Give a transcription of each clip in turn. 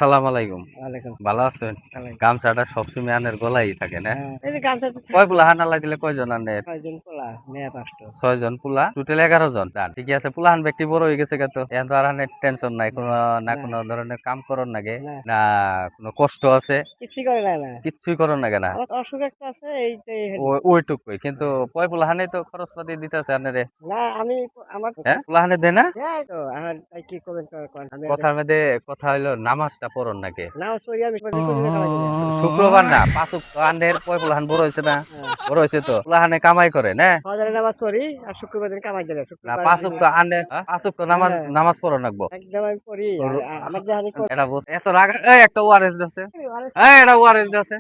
সালাম আলাইকুম। ওয়ালাইকুম ভালো আছেন? সালাম। গামছাটা সবসময় আনের গলায় থাকে না? এই যে গামছা তো কয় পোলা হান আল্লাহ দিলে কয়জন আনের? ৬ জন পোলা, মেয়ে ৫ টা। ৬ জন পোলা, টোটাল 11 জন। ঠিকই আছে, পোলাহান ব্যক্তি বড় হয়ে গেছে তো এখন তো আর হানের টেনশন নাই, কোনো না কোনো ধরনের কাম করন নাগে না, না, কোনো কষ্ট আছে, কিচ্ছুই করে না। কিচ্ছুই করন নাগে না। আমার অসুখ একটা আছে এইটাই ওইটুকুই কিন্তু কয় পোলাহানে তো খরচ পাতি দিতেছে আনেরে। না আমি আমার হ্যাঁ, পোলাহানে দে না। দেয় তো আমার তাই কি করবেন কোন আমি আর কথার মধ্যে কথা হইলো নামাজটা পড়ন নাকি নামাজ পড়ি আমি প্রতিদিন খাওয়াই দিই। শুক্রবার না, ৫ ওয়াক্ত আনের কয় পোলাহান বড় হয়েছে না? হ্যাঁ, বড় হয়েছে তো, পোলাহানে কামাই করে না। ফজরের নামাজ পড়ি আর শুক্রবার দিন কামাই দিলে না, শুক্রবার ৫ ওয়াক্ত আনে, ৫ ওয়াক্ত নামাজ হ্যাঁ, নামাজ পড়ন লাগবো। একদম আমি পড়ি আর আমার যে হানি এটা বুঝ এত রাগ। এই একটা ওআরএস আছে, এই এটা ওআরএস আছে,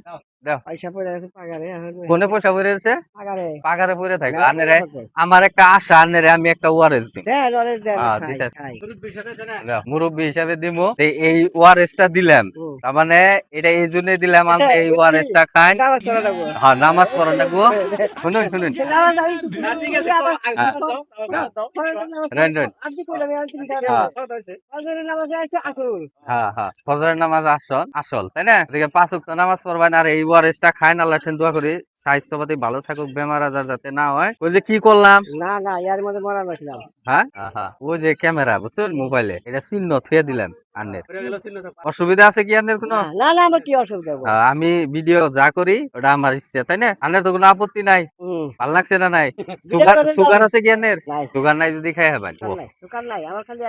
দাও। পয়সা পড়ে আছে পাগারে এখন কোনে পয়সা পড়ে আছে? পাগারে পাগারে পড়ে থাকে আনেরে। আমার একটা আশা, আনেরে আমি একটা ওআরএস দিই। দেন ওরে দেন হ্যাঁ, খাই দিতেছি। খাই দাও, মুরব্বি হিসাবে দিমু। এই ওআরএস টা দিলাম, হুম। তার মানে এটা এই জন্য দিলাম আমি এই ওআরএস টা খাই। নামাজ পড়া লাগবো হ্যাঁ, নামাজ পড়ন লাগবো। শুনুন শুনুন, নামাজ আমি ঠিক আছে রাইট রাইট। আপনি কইলেন আমি আনছি হ্যাঁ ফজরের নামাজে আছে আসুন হ্যাঁ হ্যাঁ, ফজরের নামাজ আসল তাই না? এদিকে ৫ ওয়াক্ত নামাজ পড়বেন আর এই ওয়ারেস টা খাইন, আল্লাহ দোয়া করি স্বাস্থ্যপাতি ভালো থাকুক, বেমার আজার যাতে না হয়। ওই যে কি করলাম, না না ইয়ার মধ্যে মরা নাছিলাম হ্যাঁ হ্যাঁ, ওই যে ক্যামেরা বুঝছেন মোবাইলে, এটা চিহ্ন থুয়ে দিলাম আন্নের। অসুবিধা আছে কি আন্নের কোনো? না না আমার কি অসুবিধা হবো আমি ভিডিও যা করি ওটা আমার ইচ্ছে তাই না? আন্নের তো কোনো আপত্তি নাই? ভাল লাগছে না? নাই সুগার, সুগার আছে কি আন্নের? নাই সুগার নাই যদি খাই হবেন। দোকান নাই আমার খালি